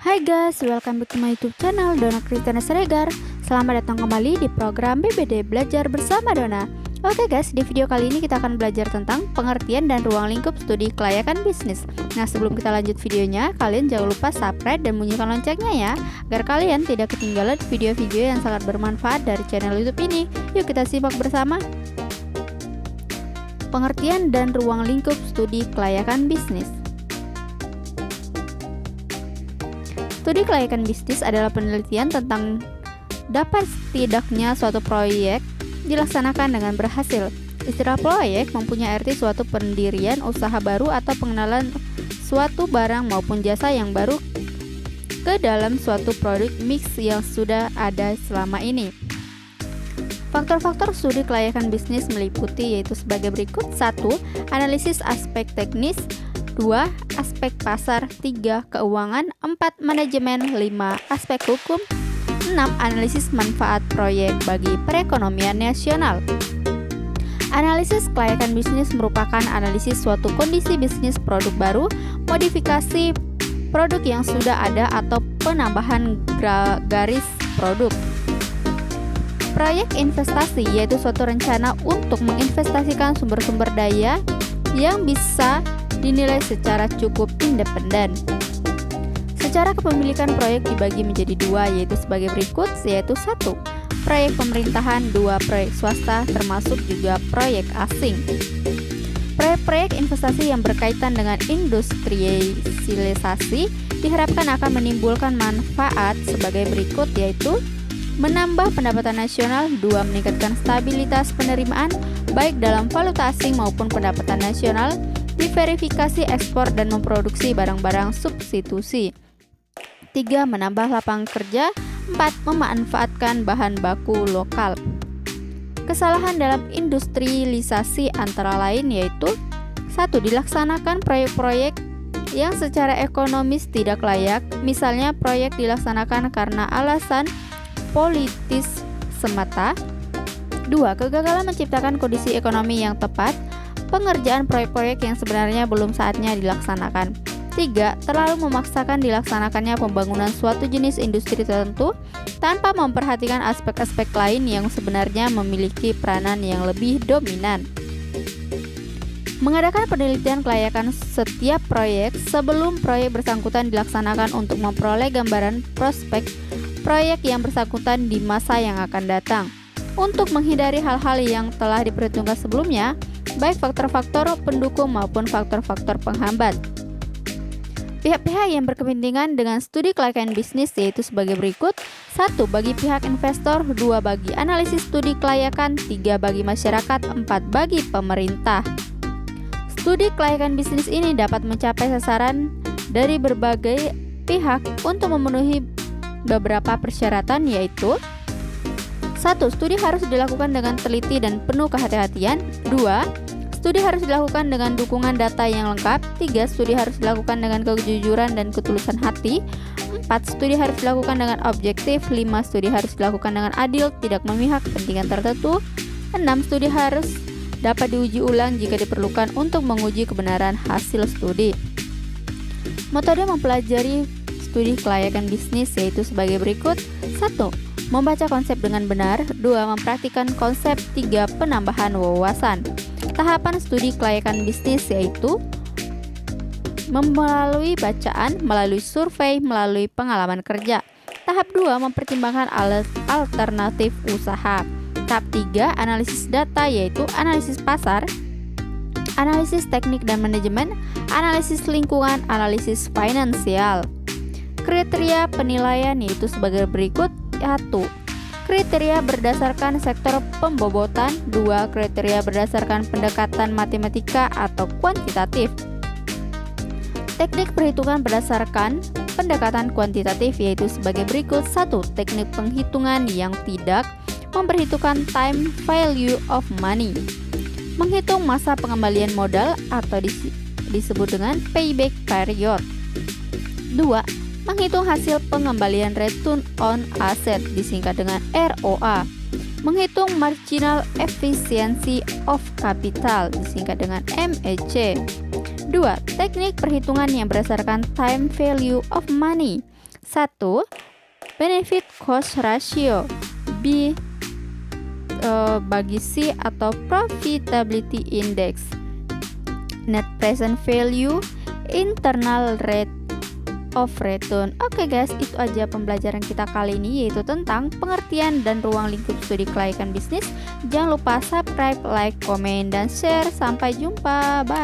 Hai guys, welcome back to my YouTube channel Dona Kristiana Siregar. Selamat datang kembali di program BBD Belajar Bersama Dona. Oke guys, di video kali ini kita akan belajar tentang pengertian dan ruang lingkup studi kelayakan bisnis. Nah, sebelum kita lanjut videonya, kalian jangan lupa subscribe dan bunyikan loncengnya ya, agar kalian tidak ketinggalan video-video yang sangat bermanfaat dari channel YouTube ini. Yuk kita simak bersama. Pengertian dan ruang lingkup studi kelayakan bisnis. Studi kelayakan bisnis adalah penelitian tentang dapat tidaknya suatu proyek dilaksanakan dengan berhasil. Istilah proyek mempunyai arti suatu pendirian usaha baru atau pengenalan suatu barang maupun jasa yang baru ke dalam suatu produk mix yang sudah ada selama ini. Faktor-faktor studi kelayakan bisnis meliputi yaitu sebagai berikut: 1. Analisis aspek teknis, 2. Aspek pasar, 3. Keuangan, 4. Manajemen, 5. Aspek hukum, 6. Analisis manfaat proyek bagi perekonomian nasional. Analisis kelayakan bisnis merupakan analisis suatu kondisi bisnis produk baru, modifikasi produk yang sudah ada atau penambahan garis produk. Proyek investasi yaitu suatu rencana untuk menginvestasikan sumber-sumber daya yang bisa dinilai secara cukup independen. Secara kepemilikan proyek dibagi menjadi dua, yaitu sebagai berikut, yaitu 1. Proyek pemerintahan, 2. Proyek swasta, termasuk juga proyek asing. Proyek-proyek investasi yang berkaitan dengan industrialisasi diharapkan akan menimbulkan manfaat sebagai berikut, yaitu menambah pendapatan nasional, 2. Meningkatkan stabilitas penerimaan baik dalam valuta asing maupun pendapatan nasional, diverifikasi ekspor dan memproduksi barang-barang substitusi, 3. Menambah lapangan kerja, 4. Memanfaatkan bahan baku lokal. Kesalahan dalam industrialisasi antara lain yaitu 1. Dilaksanakan proyek-proyek yang secara ekonomis tidak layak, misalnya proyek dilaksanakan karena alasan politis semata. 2. Kegagalan menciptakan kondisi ekonomi yang tepat, pengerjaan proyek-proyek yang sebenarnya belum saatnya dilaksanakan. 3. Terlalu memaksakan dilaksanakannya pembangunan suatu jenis industri tertentu tanpa memperhatikan aspek-aspek lain yang sebenarnya memiliki peranan yang lebih dominan. Mengadakan penelitian kelayakan setiap proyek sebelum proyek bersangkutan dilaksanakan untuk memperoleh gambaran prospek proyek yang bersangkutan di masa yang akan datang. Untuk menghindari hal-hal yang telah diperhitungkan sebelumnya, baik faktor-faktor pendukung maupun faktor-faktor penghambat. Pihak-pihak yang berkepentingan dengan studi kelayakan bisnis yaitu sebagai berikut: 1. Bagi pihak investor, 2. Bagi analisis studi kelayakan, 3. Bagi masyarakat, 4. Bagi pemerintah. Studi kelayakan bisnis ini dapat mencapai sasaran dari berbagai pihak untuk memenuhi beberapa persyaratan, yaitu 1. Studi harus dilakukan dengan teliti dan penuh kehati-hatian. 2. Studi harus dilakukan dengan dukungan data yang lengkap. 3. Studi harus dilakukan dengan kejujuran dan ketulusan hati. 4. Studi harus dilakukan dengan objektif. 5. Studi harus dilakukan dengan adil, tidak memihak kepentingan tertentu. 6. Studi harus dapat diuji ulang jika diperlukan untuk menguji kebenaran hasil studi. Metode mempelajari studi kelayakan bisnis yaitu sebagai berikut: 1. Membaca konsep dengan benar, 2. Mempraktikkan konsep, 3. Penambahan wawasan. Tahapan studi kelayakan bisnis yaitu melalui bacaan, melalui survei, melalui pengalaman kerja. Tahap 2. Mempertimbangkan alternatif usaha. Tahap 3. Analisis data yaitu analisis pasar, analisis teknik dan manajemen, analisis lingkungan, analisis finansial. Kriteria penilaian yaitu sebagai berikut: 1. Kriteria berdasarkan sektor pembobotan, 2. Kriteria berdasarkan pendekatan matematika atau kuantitatif. Teknik perhitungan berdasarkan pendekatan kuantitatif yaitu sebagai berikut: 1. Teknik penghitungan yang tidak memperhitungkan time value of money, menghitung masa pengembalian modal atau disebut dengan payback period. 2. Menghitung hasil pengembalian return on asset disingkat dengan ROA. Menghitung marginal efficiency of capital disingkat dengan MEC. 2. Teknik perhitungan yang berdasarkan time value of money, 1. Benefit cost ratio B bagi C atau profitability index, net present value, internal rate of return. Oke guys, itu aja pembelajaran kita kali ini, yaitu tentang pengertian dan ruang lingkup studi kelayakan bisnis. Jangan lupa subscribe, like, komen, dan share. Sampai jumpa, bye.